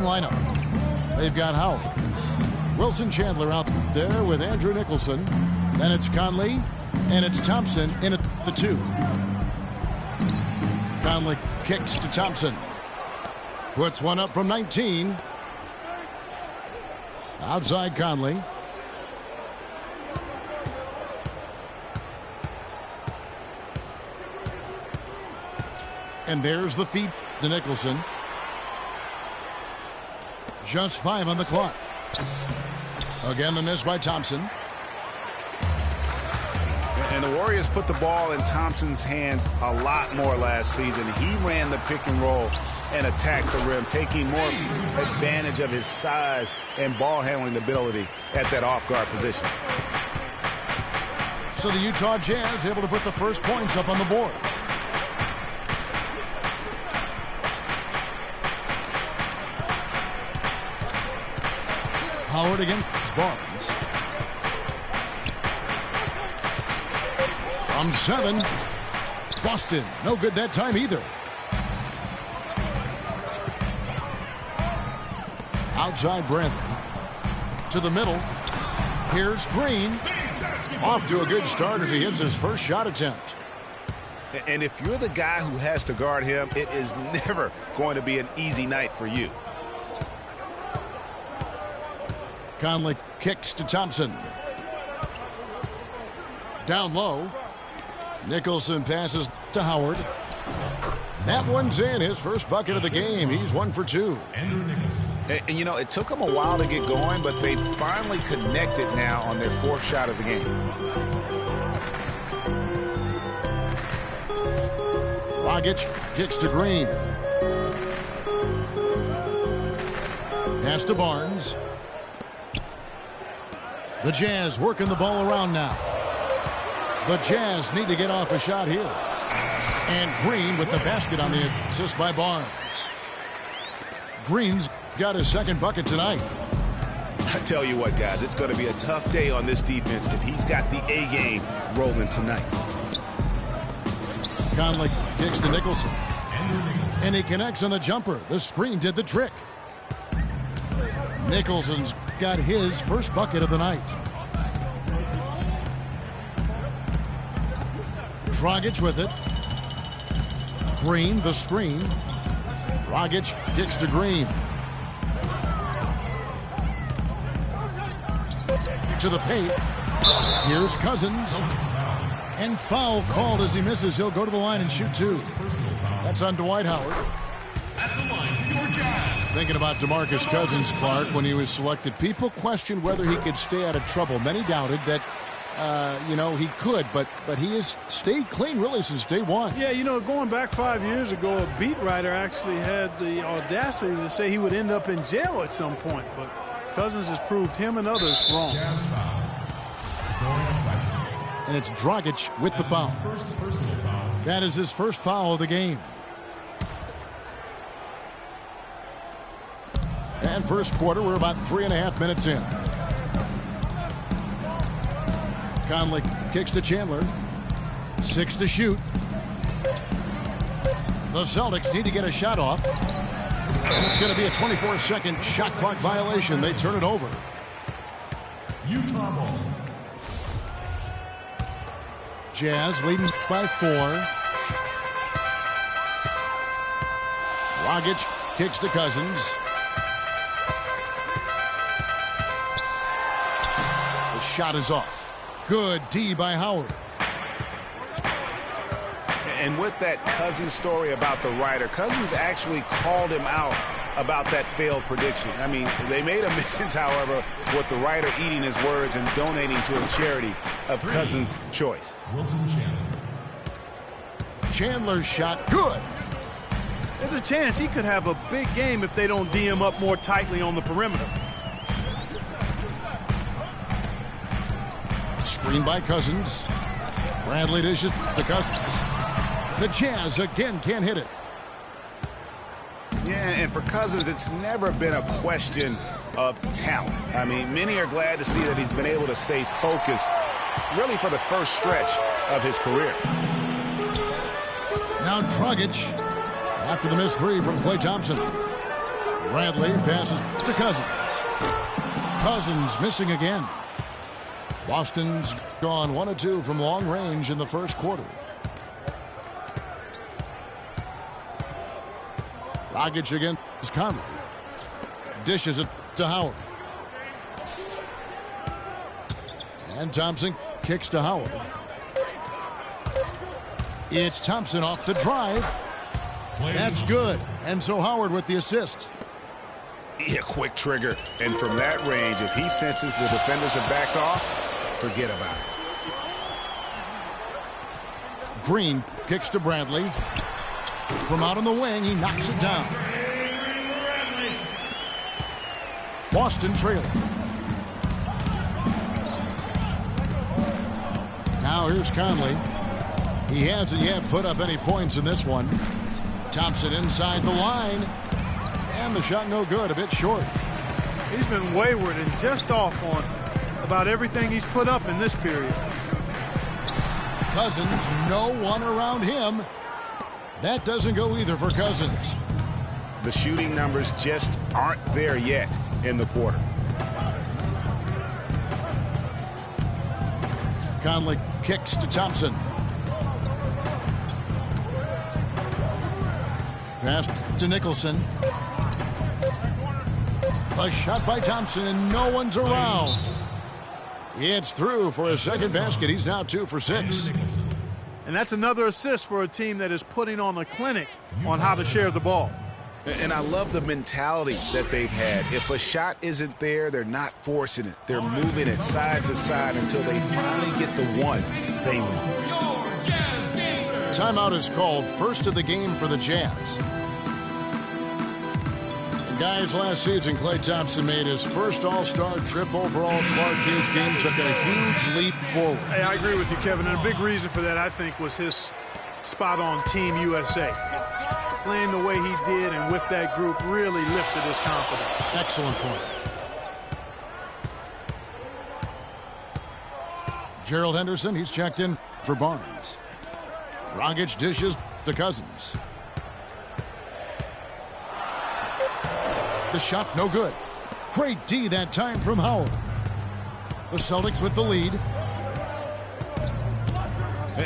lineup. They've got Howard. Wilson Chandler out there with Andrew Nicholson. Then it's Conley, and it's Thompson in at the 2. Conley kicks to Thompson. Puts one up from 19. Outside Conley. And there's the feed to Nicholson. Just 5 on the clock. Again, the miss by Thompson. And the Warriors put the ball in Thompson's hands a lot more last season. He ran the pick and roll and attacked the rim, taking more advantage of his size and ball handling ability at that off-guard position. So the Utah Jazz able to put the first points up on the board. Howard against Barnes. From 7. Boston. No good that time either. Outside Bradley. To the middle. Here's Green. Off to a good start as he hits his first shot attempt. And if you're the guy who has to guard him, it is never going to be an easy night for you. Conley kicks to Thompson. Down low. Nicholson passes to Howard. That one's in. His first bucket of the game. He's 1 for 2. And you know, it took them a while to get going, but they finally connected now on their 4th shot of the game. Dragic kicks to Green. Pass to Barnes. The Jazz working the ball around now. The Jazz need to get off a shot here. And Green with the basket on the assist by Barnes. Green's got his second bucket tonight. I tell you what, guys, it's going to be a tough day on this defense if he's got the A game rolling tonight. Conley kicks to Nicholson. And he connects on the jumper. The screen did the trick. Nicholson's got his first bucket of the night. Dragic with it. Green, the screen. Dragic kicks to Green. To the paint. Here's Cousins. And foul called as he misses. He'll go to the line and shoot 2. That's on Dwight Howard. At the line, your Jazz. Thinking about DeMarcus Cousins, Clark, when he was selected, people questioned whether he could stay out of trouble. Many doubted that, he could, but he has stayed clean really since day one. Yeah, going back 5 years ago, a beat writer actually had the audacity to say he would end up in jail at some point, but Cousins has proved him and others wrong. And it's Dragic with the foul. That is his first foul of the game. And first quarter, we're about 3.5 minutes in. Conley kicks to Chandler. 6 to shoot. The Celtics need to get a shot off. And it's going to be a 24-second shot clock violation. They turn it over. Utah ball. Jazz leading by 4. Dragic kicks to Cousins. The shot is off. Good D by Howard. And with that Cousins story about the writer, Cousins actually called him out about that failed prediction. I mean, they made amends, however, with the writer eating his words and donating to a charity of Cousins' choice. Wilson Chandler. Chandler's shot, good. There's a chance he could have a big game if they don't D him up more tightly on the perimeter. Screen by Cousins. Bradley dishes to Cousins. The Jazz again can't hit it. Yeah, and for Cousins, it's never been a question of talent. I mean, many are glad to see that he's been able to stay focused really for the first stretch of his career. Now Dragic after the missed 3 from Klay Thompson. Bradley passes to Cousins. Cousins missing again. Boston's gone 1 of 2 from long range in the first quarter. Dragic against Conley. Dishes it to Howard. And Thompson kicks to Howard. It's Thompson off the drive. That's good. And so Howard with the assist. Yeah, quick trigger. And from that range, if he senses the defenders have backed off, forget about it. Green kicks to Bradley. From out on the wing, he knocks it down. Boston trailing. Now here's Conley. He hasn't yet put up any points in this one. Thompson inside the line. And the shot no good, a bit short. He's been wayward and just off on about everything he's put up in this period. Cousins, no one around him. That doesn't go either for Cousins. The shooting numbers just aren't there yet in the quarter. Conley kicks to Thompson. Pass to Nicholson. A shot by Thompson, and no one's around. It's through for his second basket. He's now 2 for 6. And that's another assist for a team that is putting on a clinic on how to share the ball. And I love the mentality that they've had. If a shot isn't there, they're not forcing it. They're moving it side to side until they finally get the one they want. Timeout is called, first of the game for the Jazz. And guys, last season, Klay Thompson made his first All-Star trip overall. His game took a huge leap forward. Hey, I agree with you, Kevin. And a big reason for that, I think, was his spot on Team USA. Playing the way he did and with that group really lifted his confidence. Excellent point. Gerald Henderson, he's checked in for Barnes. Dragic dishes to Cousins. The shot no good. Great D that time from Howard. The Celtics with the lead.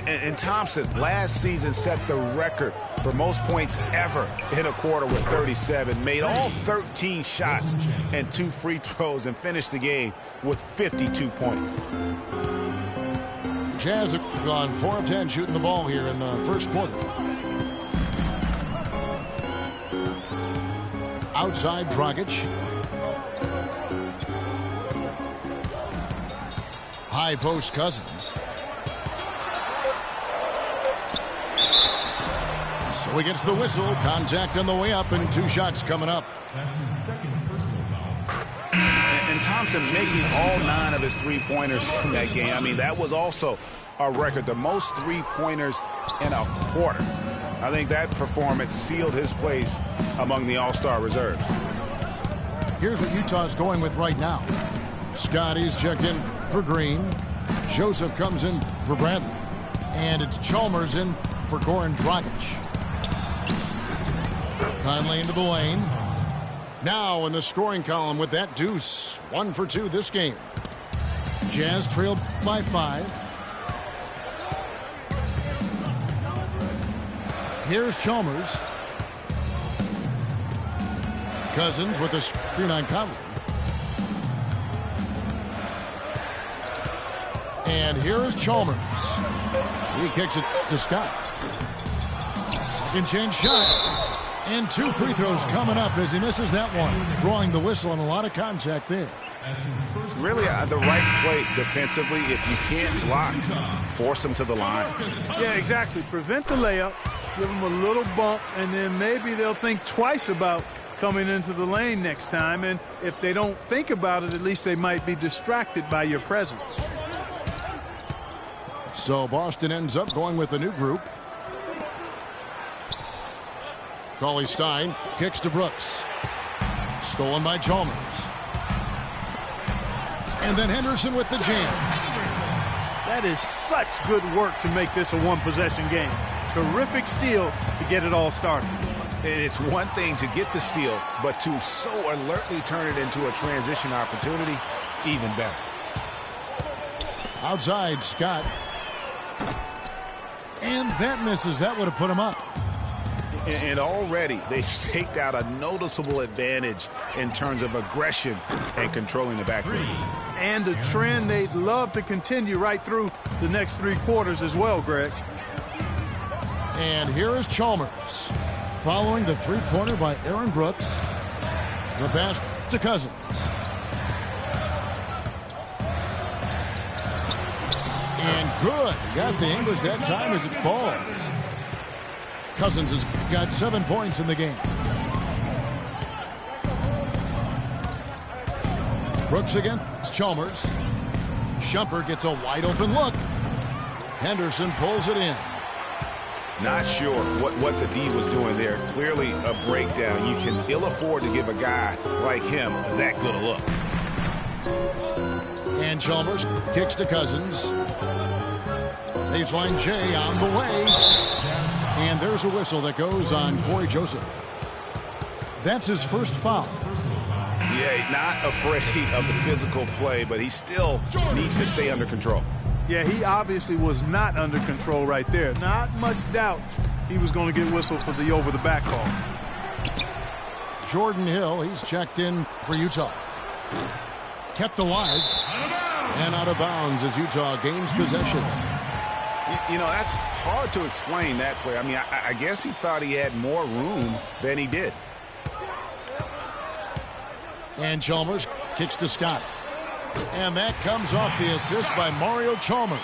And Thompson last season set the record for most points ever in a quarter with 37. Made all 13 shots and 2 free throws and finished the game with 52 points. Jazz have gone 4 of 10 shooting the ball here in the first quarter. Outside Dragic. High post Cousins. So he gets the whistle. Contact on the way up and 2 shots coming up. That's his second personal foul. And Thompson making all 9 of his three-pointers in that game. I mean, that was also a record. The most three-pointers in a quarter. I think that performance sealed his place among the All-Star reserves. Here's what Utah's going with right now. Scotty's checked in for Green. Joseph comes in for Bradley. And it's Chalmers in for Goran Dragic. Conley into the lane. Now in the scoring column with that deuce. 1 for 2 this game. Jazz trailed by 5. Here's Chalmers. Cousins with a screen on Conley. And here is Chalmers. He kicks it to Scott. Second chance shot. And 2 free throws coming up as he misses that one. Drawing the whistle and a lot of contact there. Really the right play defensively. If you can't block, force them to the line. Yeah, exactly. Prevent the layup. Give them a little bump, and then maybe they'll think twice about coming into the lane next time. And if they don't think about it, at least they might be distracted by your presence. So Boston ends up going with a new group. Cauley-Stein kicks to Brooks. Stolen by Chalmers. And then Henderson with the jam. That is such good work to make this a one-possession game. Terrific steal to get it all started. It's one thing to get the steal, but to so alertly turn it into a transition opportunity, even better. Outside, Scott. And that misses. That would have put him up. And already they've staked out a noticeable advantage in terms of aggression and controlling the backcourt. And a trend they'd love to continue right through the next 3 quarters as well, Greg. And here is Chalmers. Following the three-pointer by Aaron Brooks. The pass to Cousins. And good. Got the English that time as it falls. Cousins has got 7 points in the game. Brooks against Chalmers. Shumpert gets a wide-open look. Henderson pulls it in. Not sure what the D was doing there. Clearly a breakdown. You can ill afford to give a guy like him that good a look. And Chalmers kicks to Cousins. Baseline J on the way. And there's a whistle that goes on Corey Joseph. That's his first foul. Yeah, not afraid of the physical play, but he still needs to stay under control. Yeah, he obviously was not under control right there. Not much doubt he was going to get whistled for the over-the-back call. Jordan Hill, he's checked in for Utah. Kept alive. And out of bounds as Utah gains possession. You know, that's hard to explain that play. I mean, I guess he thought he had more room than he did. And Chalmers kicks to Scott. And that comes off the assist by Mario Chalmers.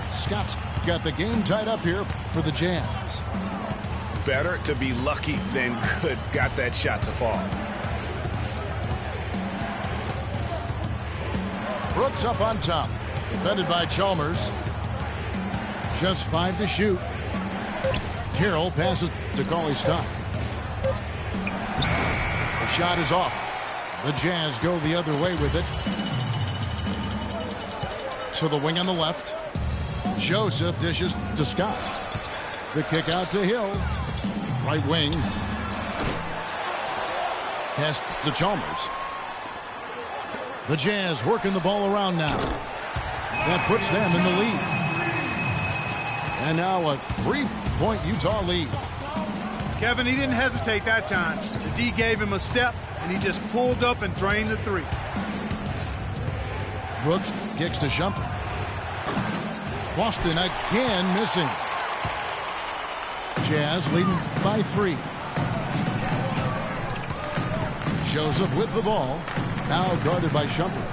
Scott's got the game tied up here for the Jazz. Better to be lucky than good. Got that shot to fall. Brooks up on top. Defended by Chalmers. Just 5 to shoot. Carroll passes to Cauley Stock. The shot is off. The Jazz go the other way with it. To the wing on the left. Joseph dishes to Scott. The kick out to Hill. Right wing. Pass to Chalmers. The Jazz working the ball around now. That puts them in the lead. And now a 3-point Utah lead. Kevin, he didn't hesitate that time. The D gave him a step, and he just pulled up and drained the 3. Brooks kicks to Shumpert. Boston again missing. Jazz leading by 3. Joseph with the ball. Now guarded by Shumpert.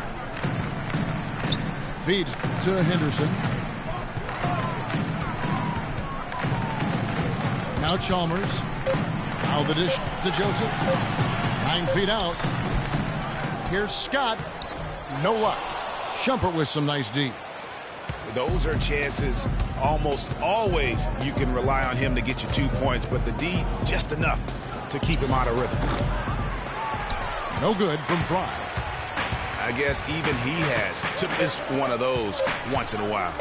Feeds to Henderson. Now Chalmers. Now the dish to Joseph. 9 feet out. Here's Scott. No luck. Shumpert with some nice D. Those are chances almost always you can rely on him to get you 2 points, but the D just enough to keep him out of rhythm. No good from Fry. I guess even he has to miss one of those once in a while.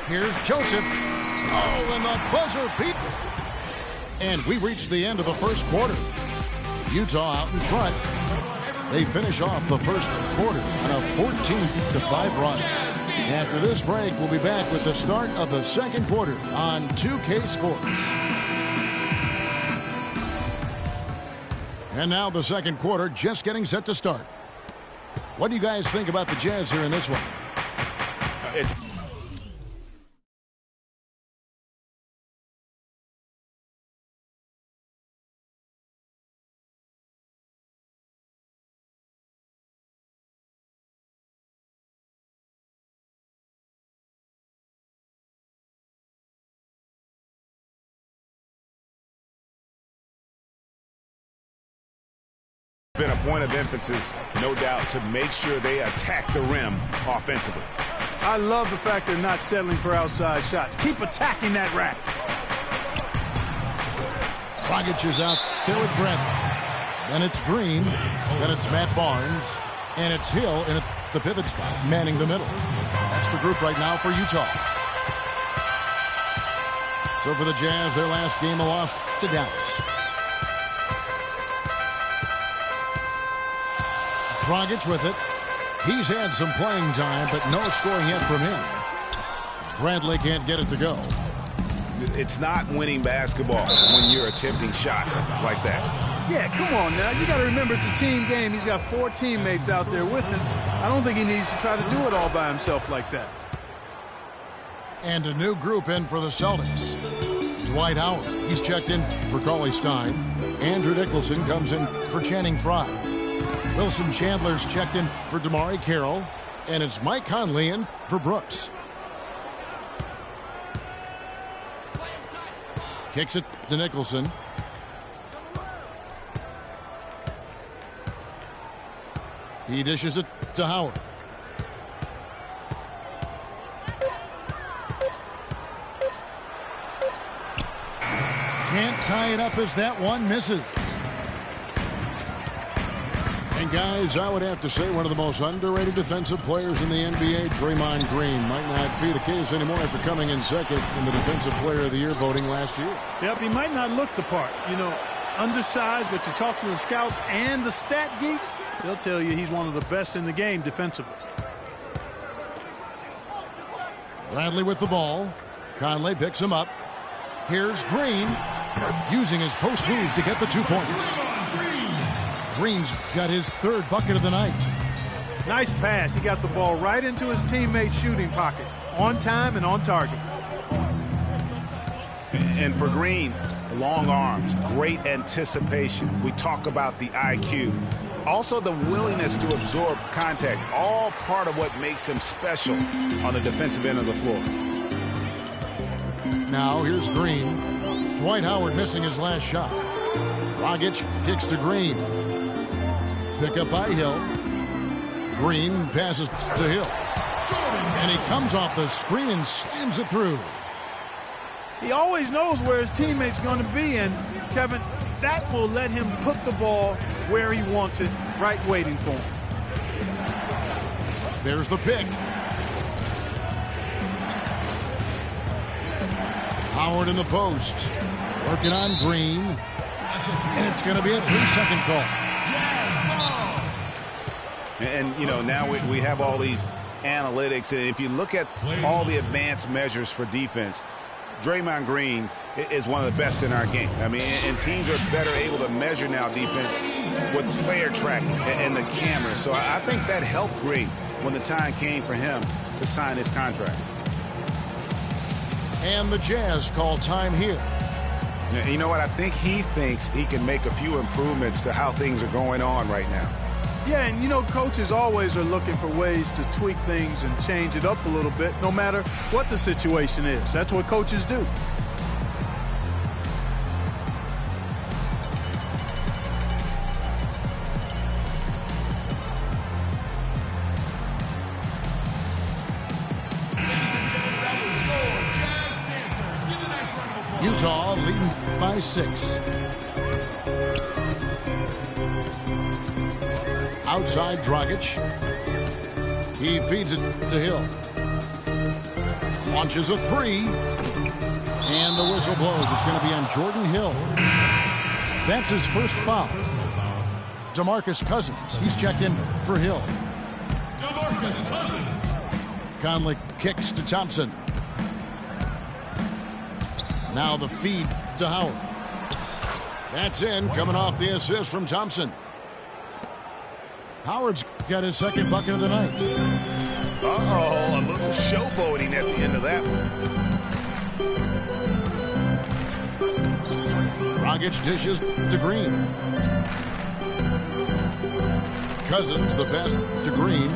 Here's Joseph. Oh, and the buzzer beat. And we reach the end of the first quarter. Utah out in front. They finish off the first quarter on a 14-5 run. After this break, we'll be back with the start of the second quarter on 2K Sports. And now the second quarter just getting set to start. What do you guys think about the Jazz here in this one? It's been a point of emphasis, no doubt, to make sure they attack the rim offensively. I love the fact they're not settling for outside shots. Keep attacking that rack. Dragic is out there with Bradley. Then it's Green. Then it's Matt Barnes. And it's Hill in the pivot spot, manning the middle. That's the group right now for Utah. So for the Jazz, their last game, a loss to Dallas. Dragic with it. He's had some playing time, but no scoring yet from him. Bradley can't get it to go. It's not winning basketball when you're attempting shots like that. Yeah, come on now. You got to remember it's a team game. He's got 4 teammates out there with him. I don't think he needs to try to do it all by himself like that. And a new group in for the Celtics. Dwight Howard, he's checked in for Cauley Stein. Andrew Nicholson comes in for Channing Frye. Wilson Chandler's checked in for Damari Carroll. And it's Mike Conley in for Brooks. Kicks it to Nicholson. He dishes it to Howard. Can't tie it up as that one misses. And guys, I would have to say one of the most underrated defensive players in the NBA, Draymond Green. Might not be the case anymore after coming in second in the Defensive Player of the Year voting last year. Yep, he might not look the part. You know, undersized, but you talk to the scouts and the stat geeks, they'll tell you he's one of the best in the game defensively. Bradley with the ball. Conley picks him up. Here's Green using his post moves to get the 2 points. Green's got his 3rd bucket of the night. Nice pass. He got the ball right into his teammate's shooting pocket. On time and on target. And for Green, long arms, great anticipation. We talk about the IQ. Also the willingness to absorb contact. All part of what makes him special on the defensive end of the floor. Now here's Green. Dwight Howard missing his last shot. Dragic kicks to Green. Pick up by Hill. Green passes to Hill. And he comes off the screen and slams it through. He always knows where his teammate's going to be, and Kevin, that will let him put the ball where he wants it, right waiting for him. There's the pick. Howard in the post. Working on Green. And it's going to be a 3-second call. And, you know, now we have all these analytics. And if you look at all the advanced measures for defense, Draymond Green is one of the best in our game. I mean, and teams are better able to measure now defense with player tracking and the camera. So I think that helped Green when the time came for him to sign his contract. And the Jazz call time here. You know what? I think he thinks he can make a few improvements to how things are going on right now. Yeah, and you know, coaches always are looking for ways to tweak things and change it up a little bit, no matter what the situation is. That's what coaches do. Utah leading by 6. Outside Dragic. He feeds it to Hill. Launches a 3. And the whistle blows. It's going to be on Jordan Hill. That's his first foul. DeMarcus Cousins. He's checked in for Hill. DeMarcus Cousins. Conley kicks to Thompson. Now the feed to Howard. That's in, coming off the assist from Thompson. Howard's got his 2nd bucket of the night. Uh-oh, a little showboating at the end of that one. Dragic dishes to Green. Cousins, the pass to Green.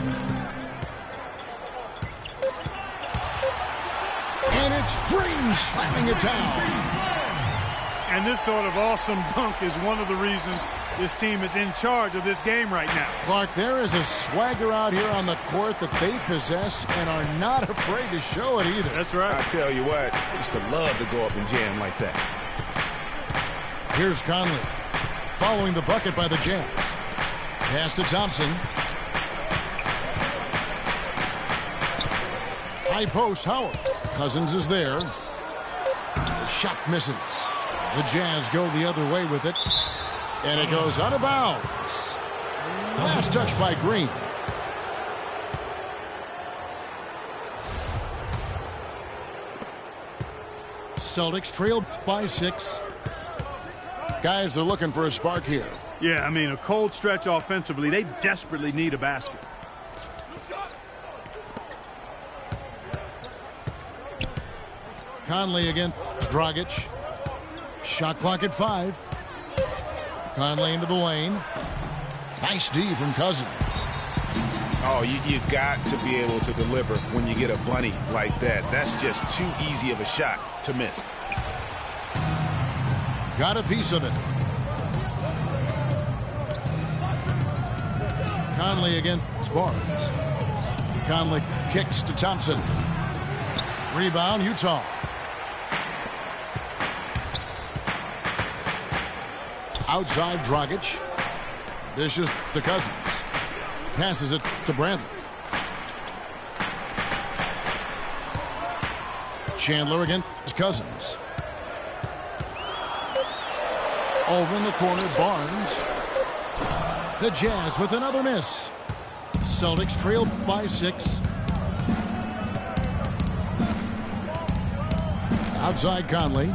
And it's Green slamming it down. And this sort of awesome dunk is one of the reasons this team is in charge of this game right now. Clark, there is a swagger out here on the court that they possess and are not afraid to show it either. That's right. I tell you what, I used to love to go up and jam like that. Here's Conley following the bucket by the Jazz. Pass to Thompson. High post, Howard. Cousins is there. The Shot misses. The Jazz go the other way with it. And it goes out of bounds. Last touch by Green. Celtics trail by 6. Guys are looking for a spark here. Yeah, I mean, a cold stretch offensively. They desperately need a basket. Conley against Dragic. Shot clock at 5. Conley into the lane. Nice D from Cousins. Oh, you've got to be able to deliver when you get a bunny like that. That's just too easy of a shot to miss. Got a piece of it. Conley against Barnes. Conley kicks to Thompson. Rebound, Utah. Outside Dragic. Dishes to Cousins. Passes it to Bradley. Chandler against Cousins. Over in the corner, Barnes. The Jazz with another miss. Celtics trail by 6. Outside Conley.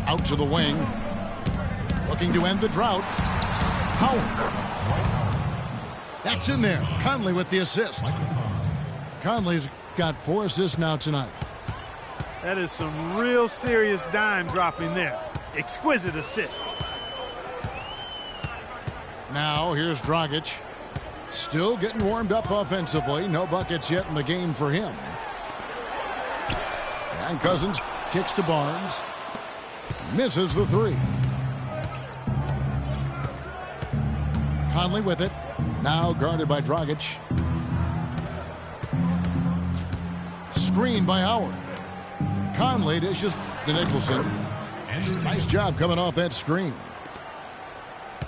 Out to the wing. Looking to end the drought. Howard. That's in there. Conley with the assist. Conley's got 4 assists now tonight. That is some real serious dime dropping there. Exquisite assist. Now here's Dragic. Still getting warmed up offensively. No buckets yet in the game for him. And Cousins kicks to Barnes. Misses the 3. Conley with it. Now guarded by Dragic. Screen by Howard. Conley dishes to Nicholson. Nice job coming off that screen.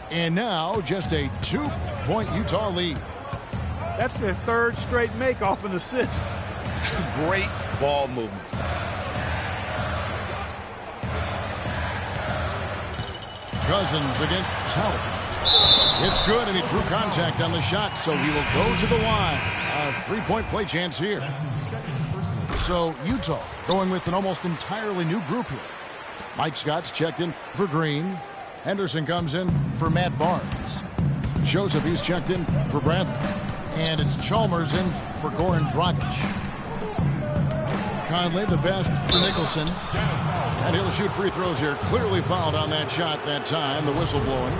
And now just a 2-point Utah lead. That's their 3rd straight make off an assist. Great ball movement. Cousins against Howard. It's good, and he drew contact on the shot, so he will go to the line. A 3-point play chance here. So Utah going with an almost entirely new group here. Mike Scott's checked in for Green. Henderson comes in for Matt Barnes. Joseph, he's checked in for Bradley. And it's Chalmers in for Goran Dragic. Conley, the pass to Nicholson. And he'll shoot free throws here. Clearly fouled on that shot that time. The whistle blowing.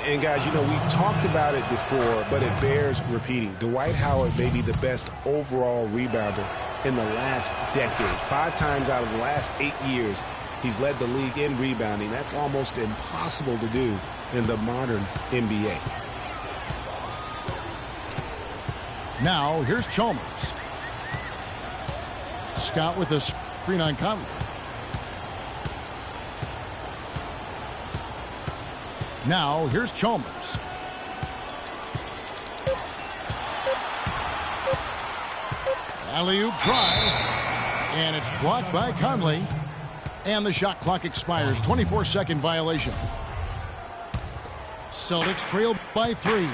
And guys, you know, we talked about it before, but it bears repeating. Dwight Howard may be the best overall rebounder in the last decade. 5 times out of the last 8 years, he's led the league in rebounding. That's almost impossible to do in the modern NBA. Now, here's Chalmers. Scott with a screen on Conley. Now, here's Chalmers. Alley-oop try. And it's blocked by Conley. And the shot clock expires. 24-second violation. Celtics trail by 3.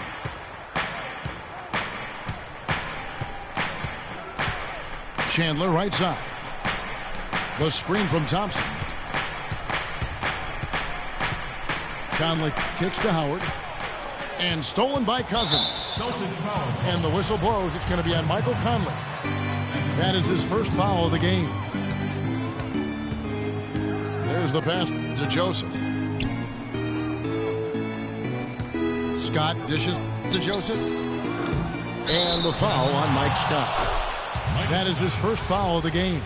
Chandler right side. The screen from Thompson. Conley kicks to Howard. And stolen by Cousins. And the whistle blows. It's going to be on Michael Conley. That is his first foul of the game. There's the pass to Joseph. Scott dishes to Joseph. And the foul on Mike Scott. That is his first foul of the game.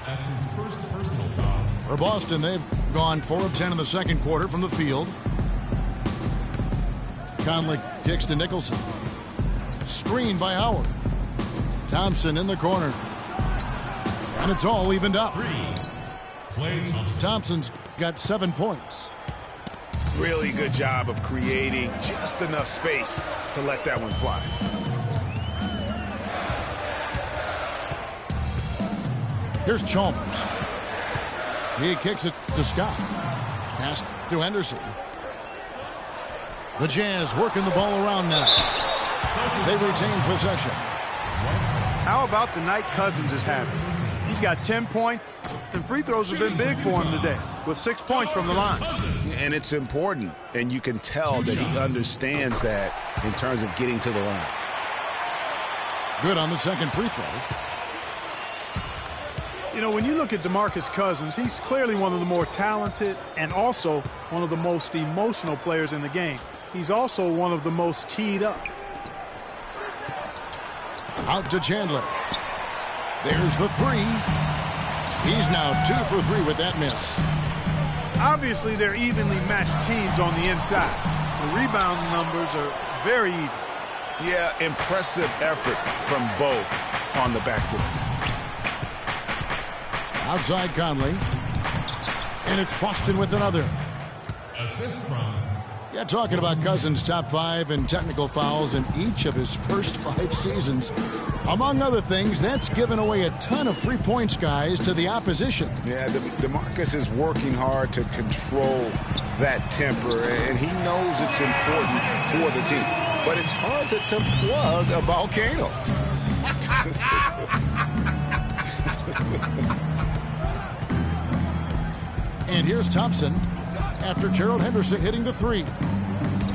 That's his first personal foul. For Boston, they've gone 4 of 10 in the second quarter from the field. Conley kicks to Nicholson. Screen by Howard. Thompson in the corner. And it's all evened up. Klay Thompson. Thompson's got 7 points. Really good job of creating just enough space to let that one fly. Here's Chalmers. He kicks it to Scott. Pass to Henderson. The Jazz working the ball around now. They retain possession. How about the night Cousins is having? He's got 10 points, and free throws have been big for him today, with 6 points from the line. And it's important, and you can tell that he understands that in terms of getting to the line. Good on the second free throw. You know, when you look at DeMarcus Cousins, he's clearly one of the more talented and also one of the most emotional players in the game. He's also one of the most teed up. Out to Chandler. There's the three. He's now 2 for 3 with that miss. Obviously, they're evenly matched teams on the inside. The rebound numbers are very even. Yeah, impressive effort from both on the backboard. Outside Conley. And it's Boston with another. Assist from Yeah, talking about Cousins' top 5 in technical fouls in each of his first 5 seasons. Among other things, that's given away a ton of free points, guys, to the opposition. Yeah, DeMarcus is working hard to control that temper, and he knows it's important for the team. But it's hard to plug a volcano. And here's Thompson after Gerald Henderson hitting the 3.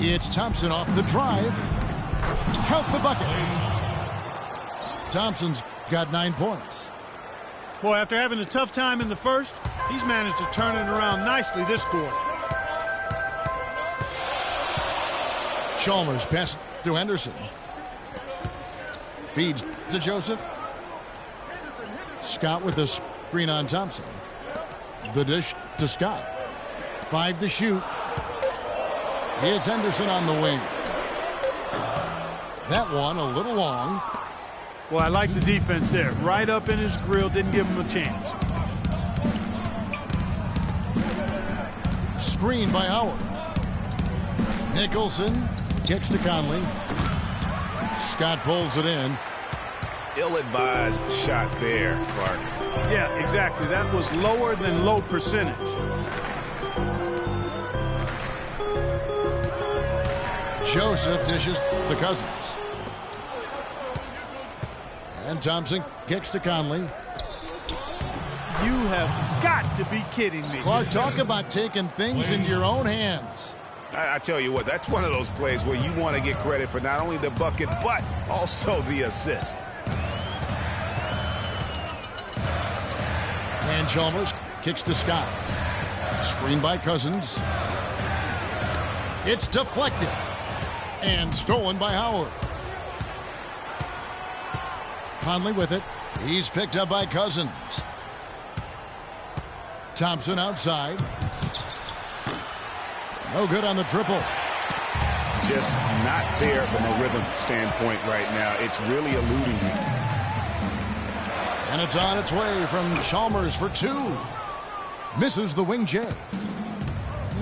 It's Thompson off the drive. Count the bucket. Thompson's got 9 points. Boy, after having a tough time in the first, he's managed to turn it around nicely this quarter. Chalmers pass to Henderson. Feeds to Joseph. Scott with the screen on Thompson. The dish to Scott. 5 to shoot. It's Henderson on the wing. That one a little long. Well, I like the defense there. Right up in his grill, didn't give him a chance. Screen by Howard. Nicholson kicks to Conley. Scott pulls it in. Ill-advised shot there, Clark. Yeah, exactly. That was lower than low percentage. Joseph dishes to Cousins. And Thompson kicks to Conley. You have got to be kidding me. Clark, talk about taking things into your own hands. I tell you what, that's one of those plays where you want to get credit for not only the bucket, but also the assist. And Chalmers kicks to Scott. Screen by Cousins. It's deflected. And stolen by Howard. Conley with it. He's picked up by Cousins. Thompson outside. No good on the triple. Just not there from a rhythm standpoint right now. It's really eluding him. And it's on its way from Chalmers for 2. Misses the wing J.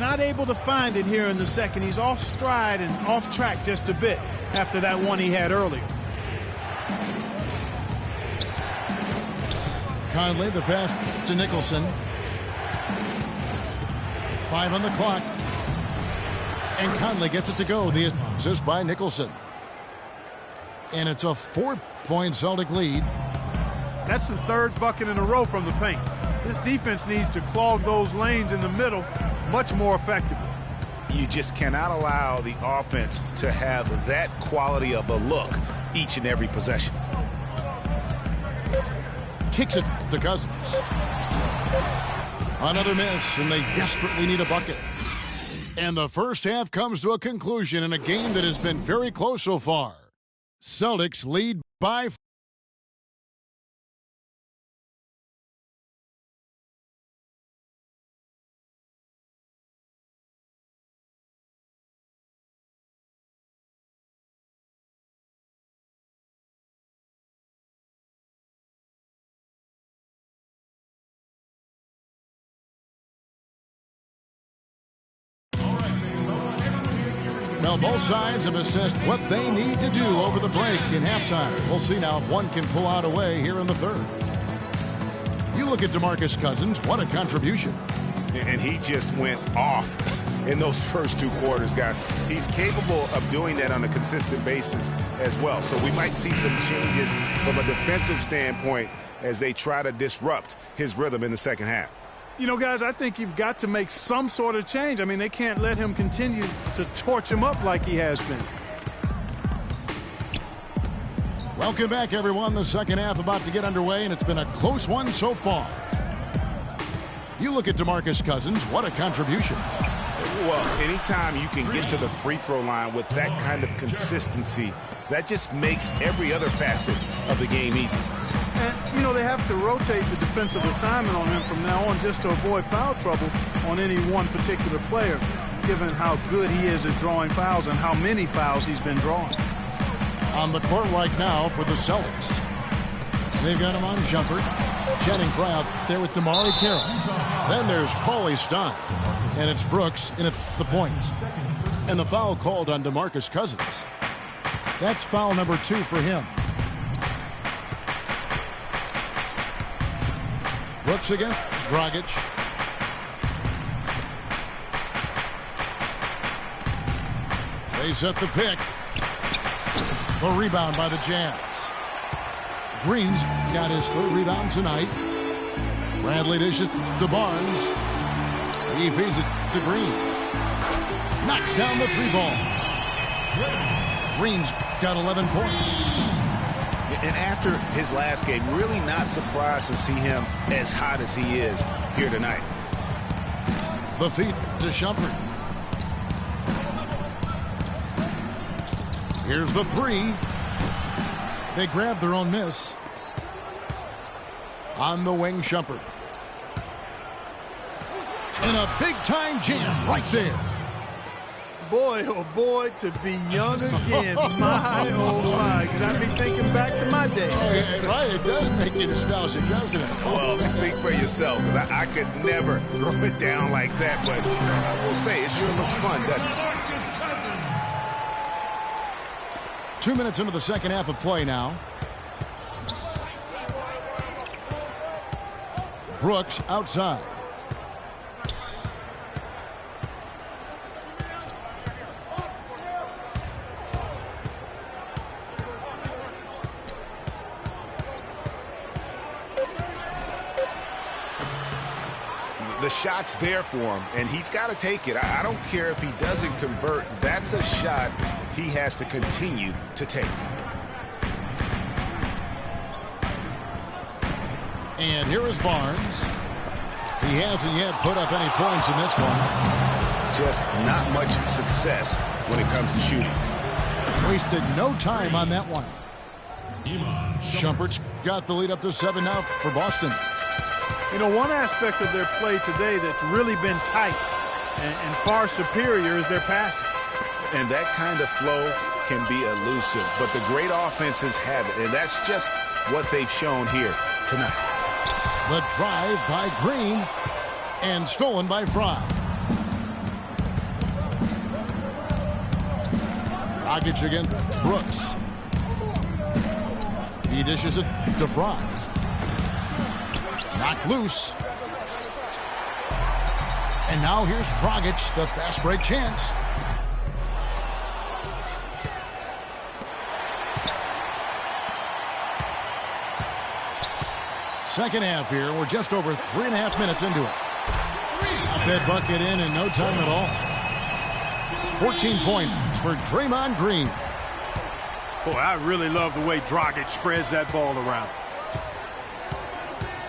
Not able to find it here in the second. He's off stride and off track just a bit after that one he had earlier. Conley, the pass to Nicholson. 5 on the clock. And Conley gets it to go. The assist by Nicholson. And it's a 4-point Celtic lead. That's the 3rd bucket in a row from the paint. This defense needs to clog those lanes in the middle much more effectively. You just cannot allow the offense to have that quality of a look each and every possession. Kicks it to Cousins. Another miss, and they desperately need a bucket. And the first half comes to a conclusion in a game that has been very close so far. Celtics lead by Well, both sides have assessed what they need to do over the break in halftime. We'll see now if one can pull out a way here in the third. You look at DeMarcus Cousins, what a contribution. And he just went off in those first 2 quarters, guys. He's capable of doing that on a consistent basis as well. So we might see some changes from a defensive standpoint as they try to disrupt his rhythm in the second half. You know, guys, I think you've got to make some sort of change. I mean, they can't let him continue to torch him up like he has been. Welcome back, everyone. The second half about to get underway, and it's been a close one so far. You look at DeMarcus Cousins, what a contribution. Well, anytime you can get to the free throw line with that kind of consistency, that just makes every other facet of the game easy. And, you know, they have to rotate the defensive assignment on him from now on just to avoid foul trouble on any one particular player, given how good he is at drawing fouls and how many fouls he's been drawing. On the court right now for the Celtics. They've got him on Shumpert. Channing Frye out there with Damari Carroll. Then there's Cauley Stein. And it's Brooks in at the points. And the foul called on DeMarcus Cousins. That's foul number 2 for him. Brooks against Dragic. They set the pick. The rebound by the Jazz. Green's got his 3rd rebound tonight. Bradley dishes to Barnes. He feeds it to Green. Knocks down the 3-ball. Green's got 11 points. And after his last game, really not surprised to see him as hot as he is here tonight. The feed to Shumpert. Here's the 3. They grab their own miss. On the wing, Shumpert. And a big-time jam right there. Boy, oh boy, to be young again. My, oh my. Got me thinking back to my days. Right, it does make you nostalgic, doesn't it? Well, speak for yourself, because I could never throw it down like that, but I will say it sure looks fun, doesn't it? 2 minutes into the second half of play now. Brooks outside. The shot's there for him, and he's got to take it. I don't care if he doesn't convert. That's a shot he has to continue to take. And here is Barnes. He hasn't yet put up any points in this one. Just not much success when it comes to shooting. Wasted no time on that one. Shumpert's got the lead up to 7 now for Boston. You know, one aspect of their play today that's really been tight and far superior is their passing. And that kind of flow can be elusive, but the great offenses have it, and that's just what they've shown here tonight. The drive by Green and stolen by Frye. Dragic against Brooks. He dishes it to Frye. Knocked loose. And now here's Dragic, the fast break chance. Second half here. We're just over 3.5 minutes into it. Got that bucket in no time at all. 14 points for Draymond Green. Boy, I really love the way Dragic spreads that ball around.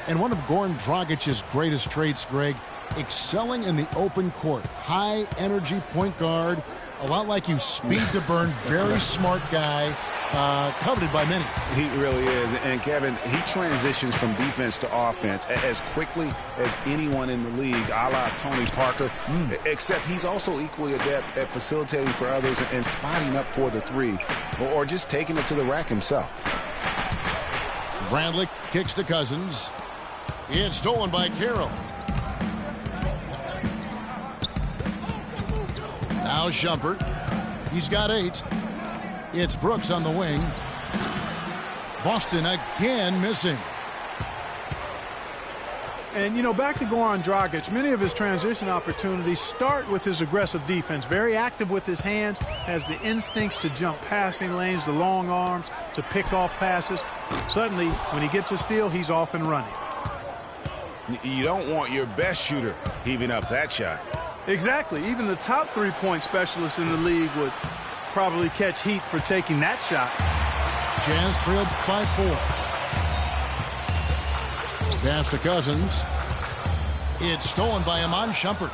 And one of Goran Dragic's greatest traits, Greg, excelling in the open court. High energy point guard, a lot like you, speed to burn, very smart guy, coveted by many. He really is. And Kevin, he transitions from defense to offense as quickly as anyone in the league, a la Tony Parker, except he's also equally adept at facilitating for others and spotting up for the 3, or just taking it to the rack himself. Bradley kicks to Cousins. It's stolen by Carroll. Now Shumpert. He's got 8. It's Brooks on the wing. Boston again missing. And, you know, back to Goran Dragic, many of his transition opportunities start with his aggressive defense. Very active with his hands, has the instincts to jump passing lanes, the long arms, to pick off passes. Suddenly, when he gets a steal, he's off and running. You don't want your best shooter heaving up that shot. Exactly. Even the top three-point specialists in the league would probably catch heat for taking that shot. Jazz trailed by 4. Pass to Cousins. It's stolen by Iman Shumpert.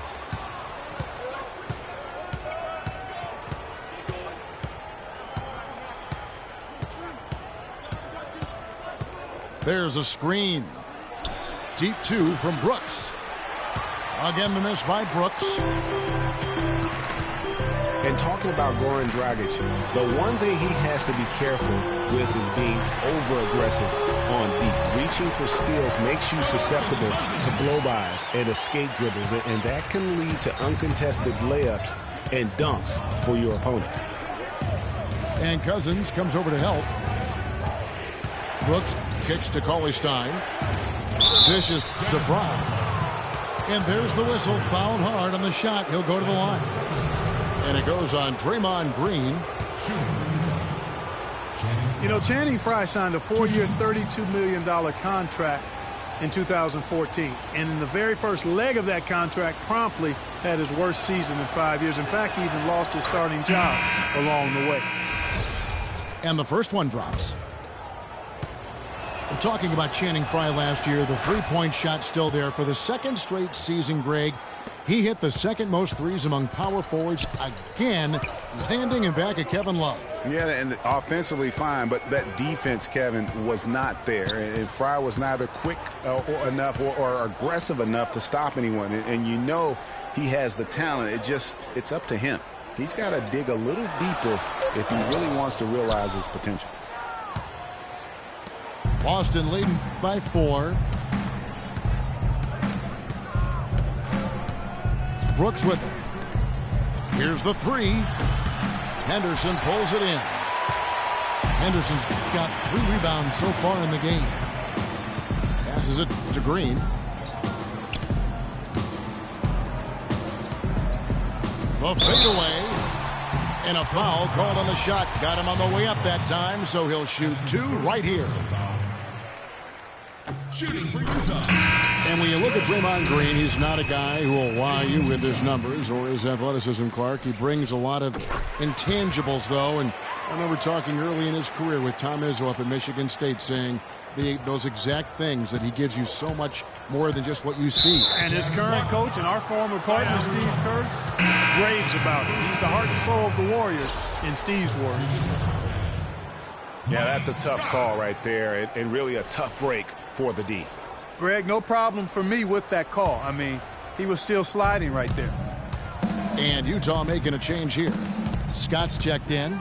There's a screen. Deep 2 from Brooks. Again, the miss by Brooks. And talking about Goran Dragic, the one thing he has to be careful with is being over-aggressive on deep. Reaching for steals makes you susceptible to blow-bys and escape dribbles, and that can lead to uncontested layups and dunks for your opponent. And Cousins comes over to help. Brooks kicks to Cauley-Stein. Dishes to Fry. And there's the whistle. Fouled hard on the shot. He'll go to the line. And it goes on Draymond Green. You know, Channing Frye signed a 4-year, $32 million contract in 2014. And in the very first leg of that contract, promptly had his worst season in 5 years. In fact, he even lost his starting job along the way. And the first one drops. We're talking about Channing Frye last year. The three-point shot still there for the second straight season, Greg. He hit the second most threes among power forwards again, landing in back of Kevin Love. Yeah, and offensively fine, but that defense, Kevin, was not there. And Frye was neither quick enough or aggressive enough to stop anyone. And you know he has the talent. It's up to him. He's got to dig a little deeper if he really wants to realize his potential. Boston leading by 4. Brooks with it. Here's the 3. Henderson pulls it in. Henderson's got 3 rebounds so far in the game. Passes it to Green. The fadeaway. And a foul called on the shot. Got him on the way up that time, so he'll shoot 2 right here. Shooting for Utah. And when you look at Draymond Green, he's not a guy who will wow you with his numbers or his athleticism, Clark. He brings a lot of intangibles, though. And I remember talking early in his career with Tom Izzo up at Michigan State saying those exact things, that he gives you so much more than just what you see. And his current coach and our former partner, Steve Kerr, raves about it. He's the heart and soul of the Warriors, in Steve's words. Yeah, that's a tough call right there, and really a tough break for the D. Greg, no problem for me with that call. I mean, he was still sliding right there. And Utah making a change here. Scott's checked in.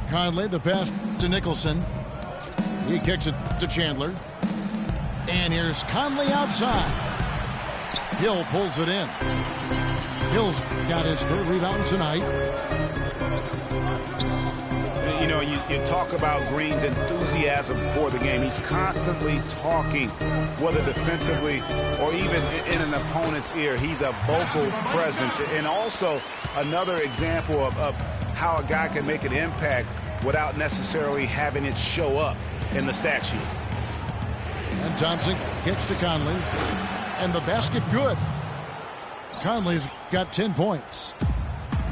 Conley, the pass to Nicholson. He kicks it to Chandler. And here's Conley outside. Hill pulls it in. Hill's got his 3rd rebound tonight. You know, you talk about Green's enthusiasm for the game. He's constantly talking, whether defensively or even in an opponent's ear. He's a vocal presence. And also another example of how a guy can make an impact without necessarily having it show up in the stat sheet. And Thompson kicks to Conley. And the basket good. Conley's got 10 points.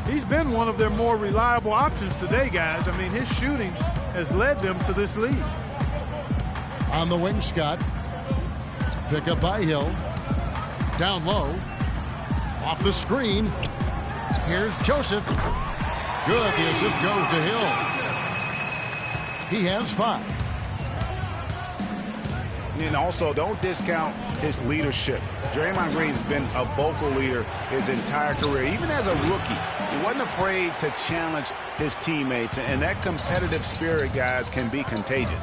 He's been one of their more reliable options today, guys. I mean, his shooting has led them to this lead. On the wing, Scott. Pick up by Hill. Down low. Off the screen. Here's Joseph. Good. The assist goes to Hill. He has 5. And also, don't discount his leadership. Draymond Green's been a vocal leader his entire career. Even as a rookie, he wasn't afraid to challenge his teammates. And that competitive spirit, guys, can be contagious.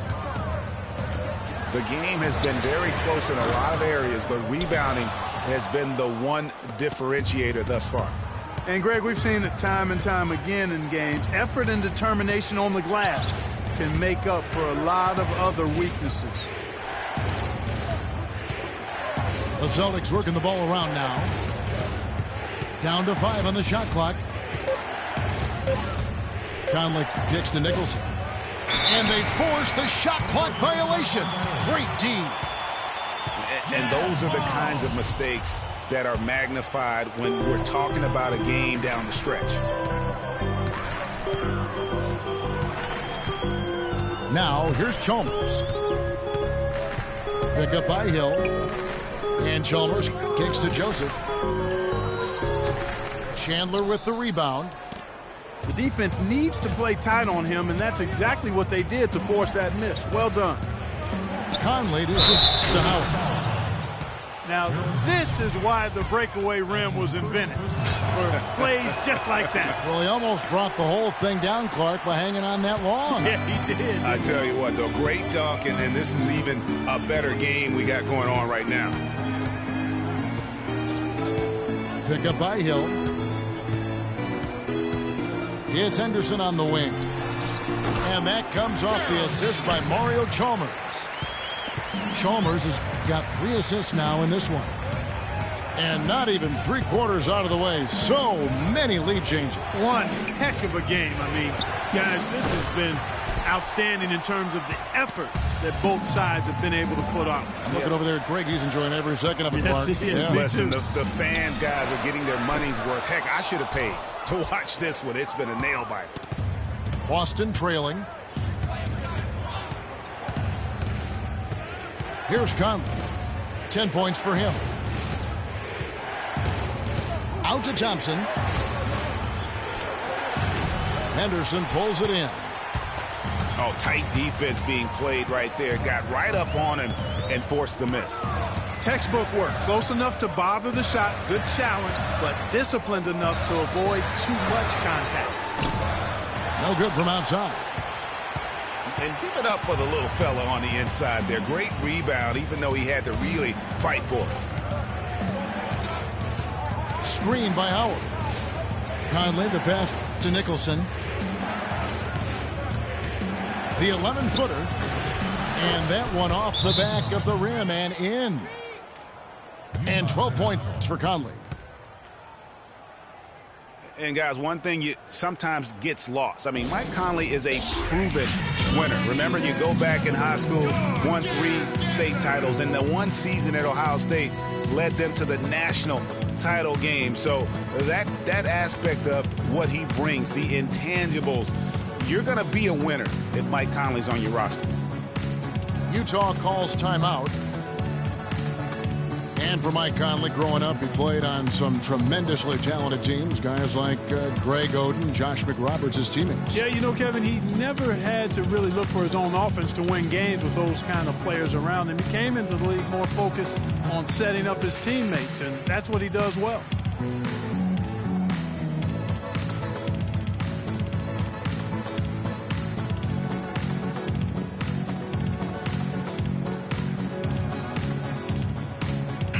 The game has been very close in a lot of areas, but rebounding has been the one differentiator thus far. And, Greg, we've seen it time and time again in games. Effort and determination on the glass can make up for a lot of other weaknesses. The Celtics working the ball around now. Down to 5 on the shot clock. Conley kicks to Nicholson. And they force the shot clock violation. Great D. And those are the kinds of mistakes that are magnified when we're talking about a game down the stretch. Now, here's Chalmers. Pick up by Hill. And Chalmers kicks to Joseph. Chandler with the rebound. The defense needs to play tight on him, and that's exactly what they did to force that miss. Well done. Conley dishes to Howard. Now, this is why the breakaway rim was invented, for plays just like that. Well, he almost brought the whole thing down, Clark, by hanging on that long. Yeah, he did. I tell you what, though, great dunk, and this is even a better game we got going on right now. Pick up by Hill. It's Henderson on the wing. And that comes off the assist by Mario Chalmers. Chalmers has got 3 assists now in this one. And not even 3/4 out of the way. So many lead changes. One heck of a game. I mean, guys, this has been outstanding in terms of the effort that both sides have been able to put on. I'm looking over there at Greg. He's enjoying every second of it, Clark. Yeah. Listen, the fans, guys, are getting their money's worth. Heck, I should have paid to watch this one. It's been a nail-biter. Boston trailing. Here's Conley. 10 points for him. Out to Thompson. Henderson pulls it in. Oh, tight defense being played right there. Got right up on him and forced the miss. Textbook work. Close enough to bother the shot. Good challenge, but disciplined enough to avoid too much contact. No good from outside. And give it up for the little fella on the inside there. Great rebound, even though he had to really fight for it. Screen by Howard. Conley the pass to Nicholson. The 11-footer. And that one off the back of the rim and in. And 12 points for Conley. And, guys, one thing you sometimes gets lost. I mean, Mike Conley is a proven winner. Remember, you go back in high school, won 3 state titles, and the one season at Ohio State led them to the national title game. So that aspect of what he brings, the intangibles, you're going to be a winner if Mike Conley's on your roster. Utah calls timeout. And for Mike Conley, growing up, he played on some tremendously talented teams. Guys like Greg Oden, Josh McRoberts, his teammates. Yeah, you know, Kevin, he never had to really look for his own offense to win games with those kind of players around him. He came into the league more focused on setting up his teammates, and that's what he does well.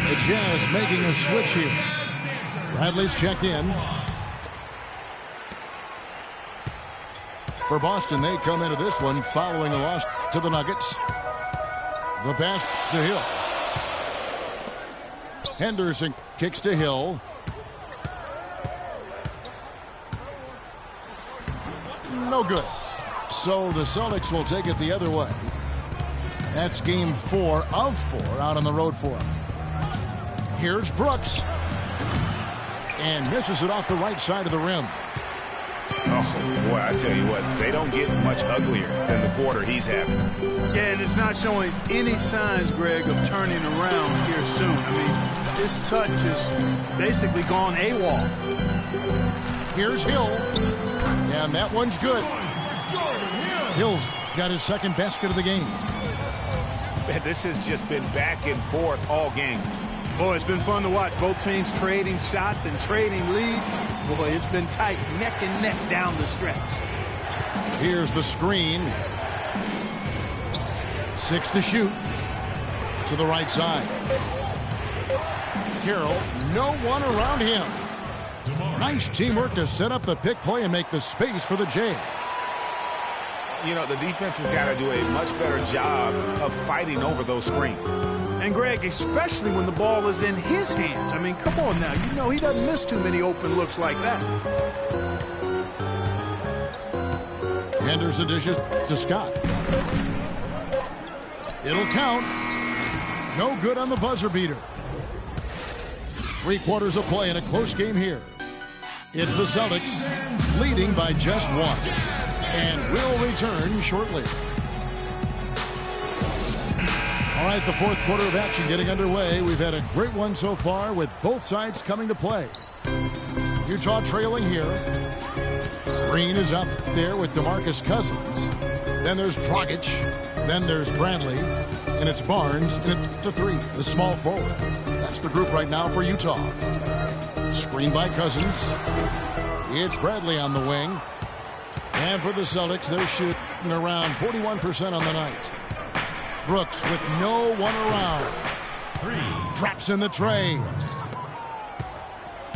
The Jazz making a switch here. Bradley's checked in. For Boston, they come into this one following a loss to the Nuggets. The pass to Hill. Henderson kicks to Hill. No good. So the Celtics will take it the other way. That's game 4 of 4 out on the road for them. Here's Brooks. And misses it off the right side of the rim. Oh, boy, I tell you what, they don't get much uglier than the quarter he's having. Yeah, and it's not showing any signs, Greg, of turning around here soon. I mean, his touch is basically gone AWOL. Here's Hill. And that one's good. Hill's got his second basket of the game. Man, this has just been back and forth all game. Boy, it's been fun to watch. Both teams trading shots and trading leads. Boy, it's been tight, neck and neck down the stretch. Here's the screen. 6 to shoot. To the right side. Carroll, no one around him. Nice teamwork to set up the pick play and make the space for the Jays. You know, the defense has got to do a much better job of fighting over those screens. And, Greg, especially when the ball is in his hands. I mean, come on now. You know he doesn't miss too many open looks like that. Henderson dishes to Scott. It'll count. No good on the buzzer beater. 3 quarters of play in a close game here. It's the Celtics leading by just 1. And will return shortly. All right, the 4th quarter of action getting underway. We've had a great one so far with both sides coming to play. Utah trailing here. Green is up there with DeMarcus Cousins. Then there's Dragic. Then there's Bradley. And it's Barnes in at the 3, the small forward. That's the group right now for Utah. Screen by Cousins. It's Bradley on the wing. And for the Celtics, they're shooting around 41% on the night. Brooks with no one around. 3. Drops in the trays.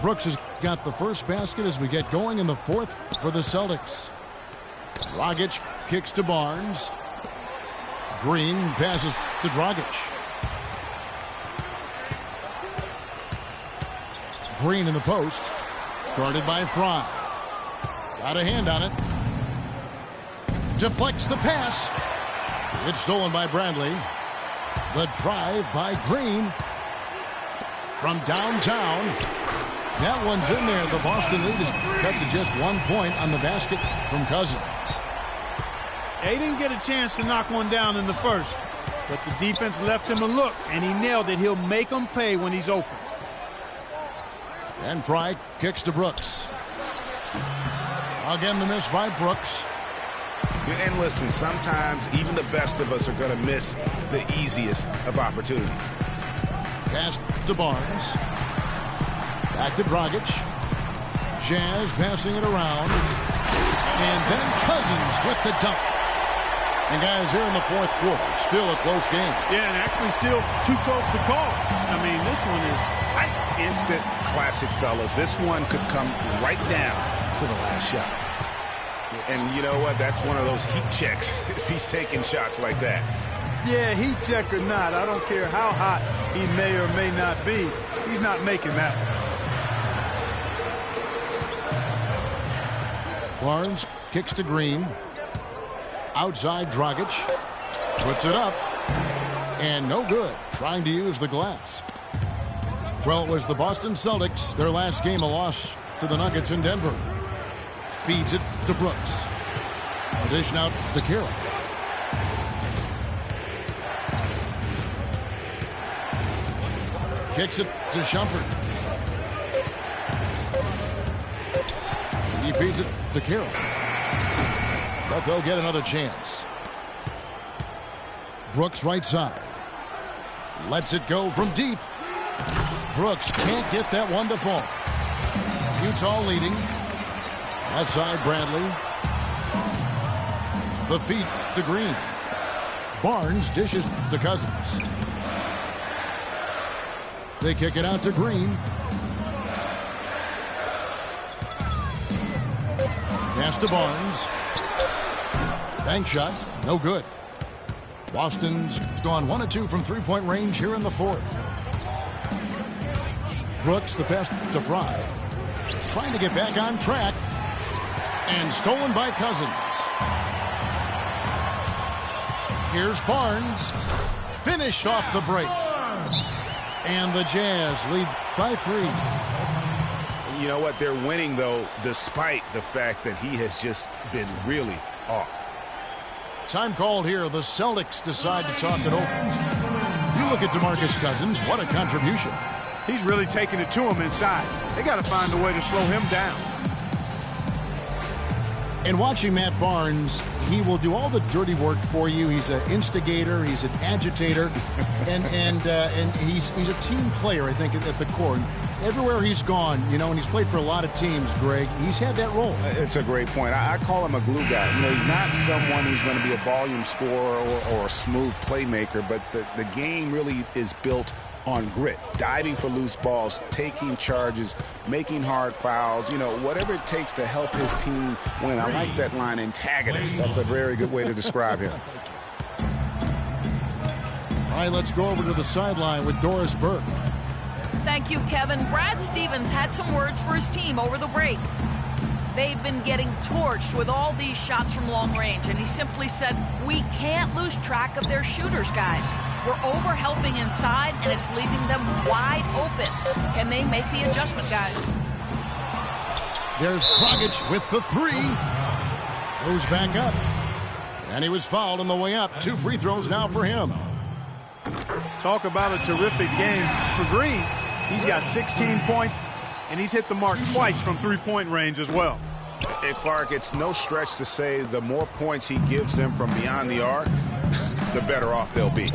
Brooks has got the first basket as we get going in the 4th for the Celtics. Dragic kicks to Barnes. Green passes to Dragic. Green in the post. Guarded by Fry. Got a hand on it. Deflects the pass. It's stolen by Bradley. The drive by Green. From downtown. That one's in there. The Boston lead is cut to just 1 point on the basket from Cousins. They didn't get a chance to knock one down in the first. But the defense left him a look, and he nailed it. He'll make them pay when he's open. And Fry kicks to Brooks. Again, the miss by Brooks. And listen, sometimes even the best of us are going to miss the easiest of opportunities. Pass to Barnes. Back to Dragic. Jazz passing it around. And then Cousins with the dunk. And guys, here in the 4th quarter, still a close game. Yeah, and actually still too close to call. I mean, this one is tight. Instant classic, fellas. This one could come right down to the last shot. And you know what? That's one of those heat checks if he's taking shots like that. Yeah, heat check or not, I don't care how hot he may or may not be. He's not making that one. Barnes kicks to Green. Outside Dragic. Puts it up. And no good. Trying to use the glass. Well, it was the Boston Celtics. Their last game, a loss to the Nuggets in Denver. Feeds it to Brooks. Addition out to Carroll. Kicks it to Shumpert. He feeds it to Carroll. But they'll get another chance. Brooks right side. Lets it go from deep. Brooks can't get that one to fall. Utah leading. Outside Bradley. The feet to Green. Barnes dishes to Cousins. They kick it out to Green. Pass to Barnes. Bank shot. No good. Boston's gone 1 of 2 from 3-point range here in the 4th. Brooks, the pass to Fry. Trying to get back on track. And stolen by Cousins. Here's Barnes. Finished off the break. And the Jazz lead by 3. You know what? They're winning, though, despite the fact that he has just been really off. Time called here. The Celtics decide to talk it over. You look at DeMarcus Cousins. What a contribution. He's really taking it to him inside. They got to find a way to slow him down. And watching Matt Barnes, he will do all the dirty work for you. He's an instigator. He's an agitator. and he's a team player, I think, at the core. Everywhere he's gone, you know, and he's played for a lot of teams, Greg, he's had that role. It's a great point. I call him a glue guy. You know, he's not someone who's going to be a volume scorer or a smooth playmaker, but the game really is built on grit, diving for loose balls, taking charges, making hard fouls, you know, whatever it takes to help his team win. I like that line, antagonist. That's a very good way to describe him. All right, let's go over to the sideline with Doris Burke. Thank you, Kevin. Brad Stevens had some words for his team over the break. They've been getting torched with all these shots from long range, and he simply said, we can't lose track of their shooters, guys. We're over-helping inside, and it's leaving them wide open. Can they make the adjustment, guys? There's Dragic with the three. Goes back up. And he was fouled on the way up. 2 free throws now for him. Talk about a terrific game for Green. He's got 16 points, and he's hit the mark twice from three-point range as well. And Clark, it's no stretch to say the more points he gives them from beyond the arc, the better off they'll be.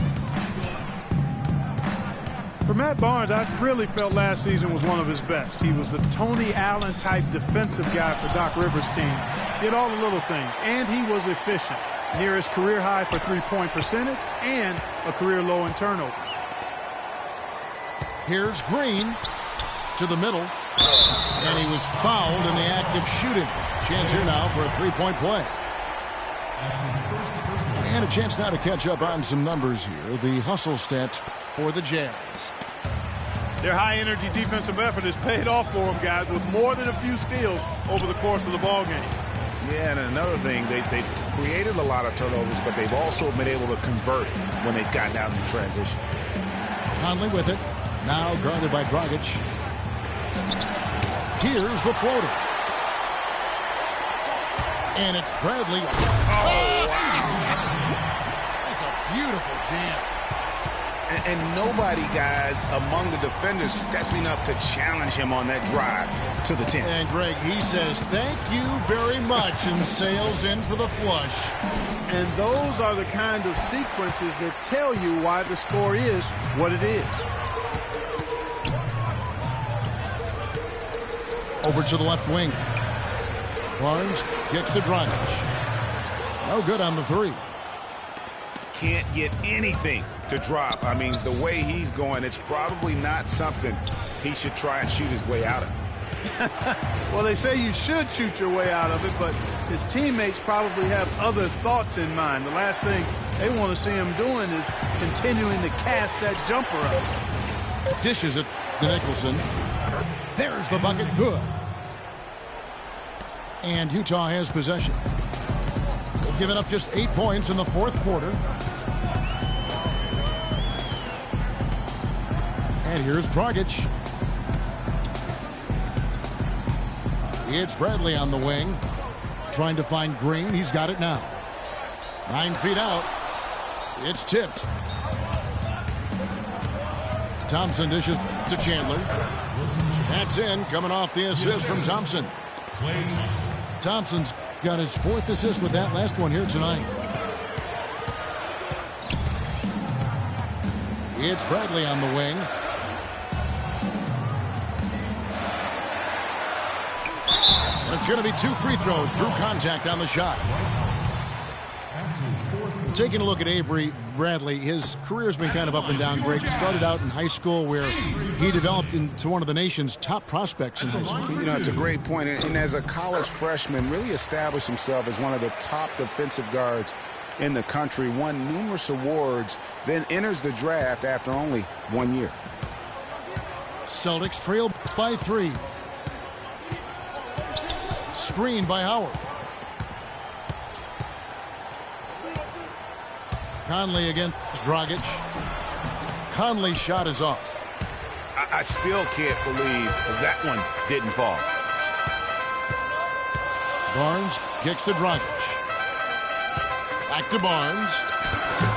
For Matt Barnes, I really felt last season was one of his best. He was the Tony Allen-type defensive guy for Doc Rivers' team. Did all the little things, and he was efficient. Near his career high for three-point percentage and a career low in turnover. Here's Green to the middle. And he was fouled in the act of shooting. Chance here now for a three-point play. And a chance now to catch up on some numbers here. The hustle stats for the Jazz. Their high-energy defensive effort has paid off for them, guys, with more than a few steals over the course of the ballgame. Yeah, and another thing, they've created a lot of turnovers, but they've also been able to convert when they've gotten out in transition. Conley with it. Now guarded by Dragic. Here's the floater. And it's Bradley. Oh, wow. That's a beautiful jam. And nobody, guys, among the defenders stepping up to challenge him on that drive to the 10. And, Greg, he says, thank you very much, and sails in for the flush. And those are the kind of sequences that tell you why the score is what it is. Over to the left wing. Barnes kicks to Dragic. No good on the three. Can't get anything to drop. I mean, the way he's going, it's probably not something he should try and shoot his way out of. Well, they say you should shoot your way out of it, but his teammates probably have other thoughts in mind. The last thing they want to see him doing is continuing to cast that jumper up. Dishes it to Nicholson. There's the bucket. Good. And Utah has possession. They've given up just 8 points in the fourth quarter. And here's Dragic. It's Bradley on the wing. Trying to find Green. He's got it now. 9 feet out. It's tipped. Thompson dishes to Chandler. That's in, coming off the assist from Thompson. Thompson's got his 4th assist with that last one here tonight. It's Bradley on the wing. It's going to be 2 free throws. Drew contact on the shot. Taking a look at Avery Bradley, his career's been kind of up and down. Greg started out in high school where he developed into one of the nation's top prospects in high school. You know, it's a great point. And as a college freshman, really established himself as one of the top defensive guards in the country, won numerous awards, then enters the draft after only 1 year. Celtics trail by 3. Screen by Howard. Conley against Dragic. Conley's shot is off. I still can't believe that one didn't fall. Barnes kicks to Dragic. Back to Barnes.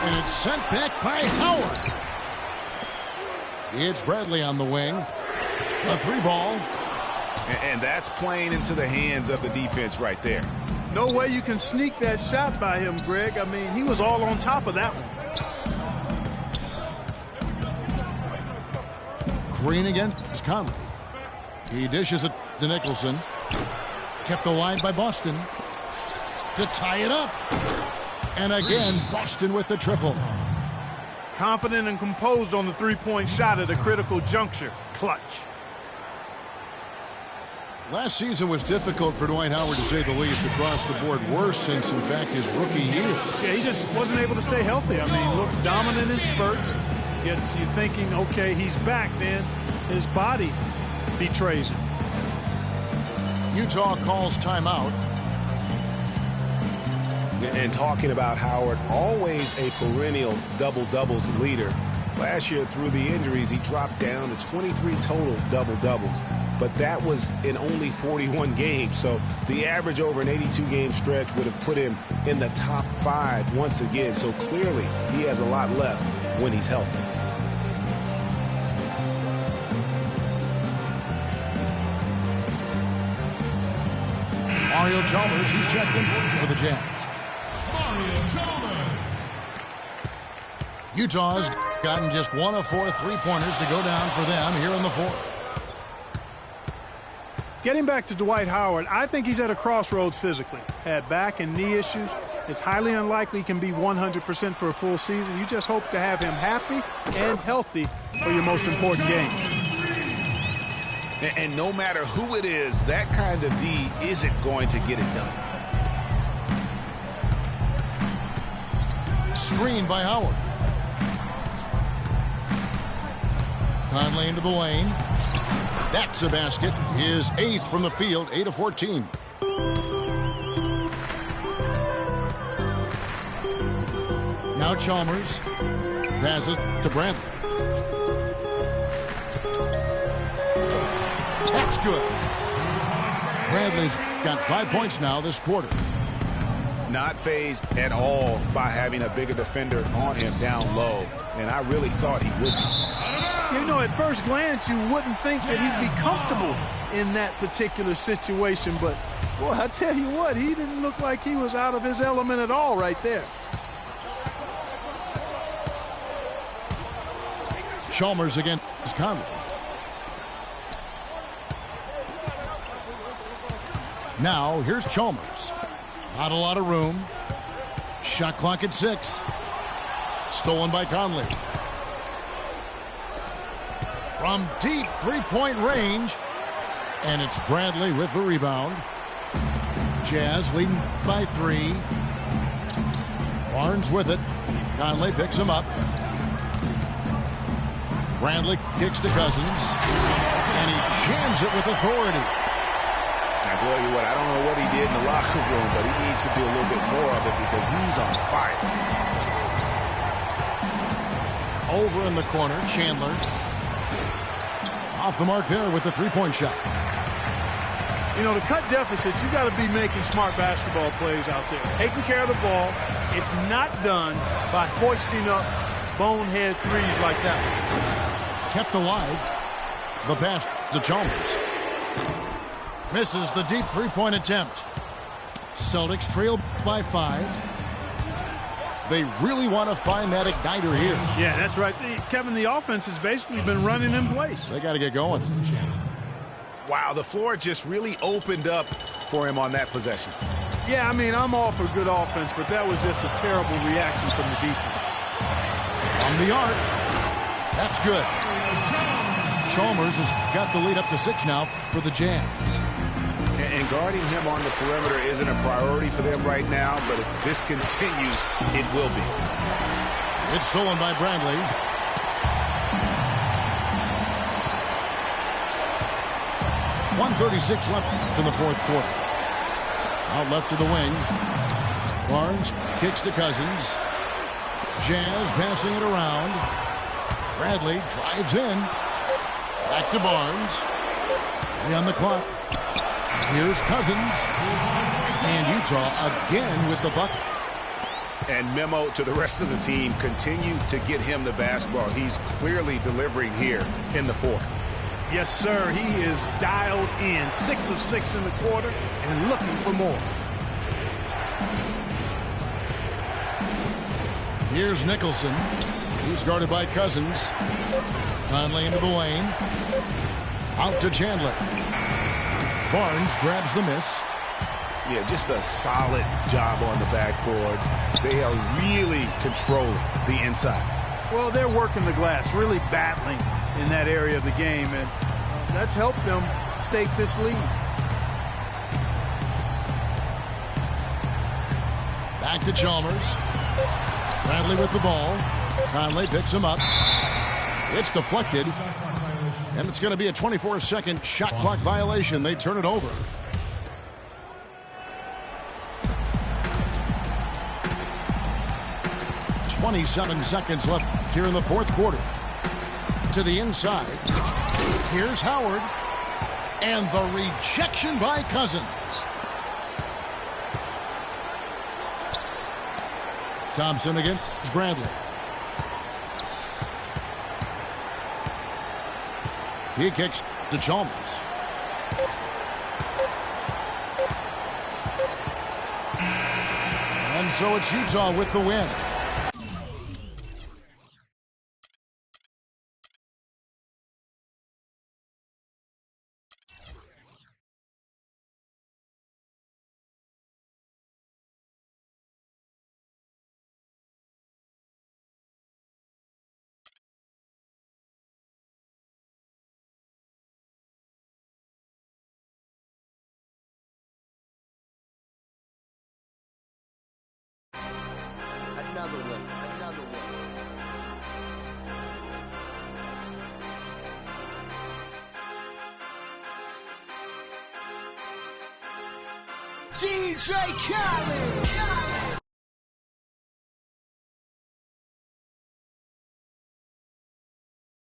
And it's sent back by Howard. It's Bradley on the wing. A 3 ball. And that's playing into the hands of the defense right there. No way you can sneak that shot by him, Greg. I mean, he was all on top of that one. Green against Conley. He dishes it to Nicholson. Kept alive by Boston to tie it up. And again, Boston with the triple. Confident and composed on the three-point shot at a critical juncture. Clutch. Last season was difficult for Dwight Howard, to say the least, across the board. Worse since, in fact, his rookie year. Yeah, he just wasn't able to stay healthy. I mean, he looks dominant in spurts. Gets you thinking, okay, he's back. Then his body betrays him. Utah calls timeout. And talking about Howard, always a perennial double-doubles leader. Last year, through the injuries, he dropped down to 23 total double-doubles. But that was in only 41 games. So the average over an 82-game stretch would have put him in the top 5 once again. So clearly, he has a lot left when he's healthy. Mario Chalmers, he's checked in for the Jazz. Mario Chalmers. Utah's gotten just 1 of 4 three-pointers to go down for them here in the fourth. Getting back to Dwight Howard, I think he's at a crossroads physically. Had back and knee issues. It's highly unlikely he can be 100% for a full season. You just hope to have him happy and healthy for your most important game. And no matter who it is, that kind of D isn't going to get it done. Screen by Howard. Conley into the lane. That's a basket. His 8th from the field, 8 of 14. Now Chalmers passes to Bradley. That's good. Bradley's got 5 points now this quarter. Not fazed at all by having a bigger defender on him down low. And I really thought he would be. You know, at first glance, you wouldn't think that he'd be comfortable in that particular situation. But, boy, I tell you what, he didn't look like he was out of his element at all right there. Chalmers against Conley. Now, here's Chalmers. Not a lot of room. Shot clock at 6. Stolen by Conley. From deep three-point range. And it's Bradley with the rebound. Jazz leading by 3. Barnes with it. Conley picks him up. Bradley kicks to Cousins. And he jams it with authority. I tell you what, I don't know what he did in the locker room, but he needs to do a little bit more of it because he's on fire. Over in the corner, Chandler. Off the mark there with the three-point shot. You know, to cut deficits, you got to be making smart basketball plays out there. Taking care of the ball. It's not done by hoisting up bonehead threes like that. Kept alive. The pass to Chalmers. Misses the deep three-point attempt. Celtics trail by 5. They really want to find that igniter here. Yeah, that's right. Kevin, the offense has basically been running in place. They got to get going. Wow, the floor just really opened up for him on that possession. Yeah, I mean, I'm all for good offense, but that was just a terrible reaction from the defense. From the arc. That's good. Chalmers has got the lead up to 6 now for the Jazz. And guarding him on the perimeter isn't a priority for them right now, but if this continues, it will be. It's stolen by Bradley. .136 left in the fourth quarter. Out left to the wing. Barnes kicks to Cousins. Jazz passing it around. Bradley drives in. Back to Barnes. On the clock. Here's Cousins. And Utah again with the bucket. And memo to the rest of the team, continue to get him the basketball. He's clearly delivering here in the fourth. Yes, sir. He is dialed in. 6 of 6 in the quarter and looking for more. Here's Nicholson. He's guarded by Cousins. Conley into the lane. Out to Chandler. Barnes grabs the miss. Yeah, just a solid job on the backboard. They are really controlling the inside. Well, they're working the glass, really battling in that area of the game, and that's helped them stake this lead. Back to Chalmers. Bradley with the ball. Conley picks him up. It's deflected. And it's going to be a 24-second shot clock violation. They turn it over. "27 seconds left here in the fourth quarter." To the inside. Here's Howard. And the rejection by Cousins. Thompson against Bradley. He kicks to Chalmers. And so it's Utah with the win. Another one. DJ Khaled.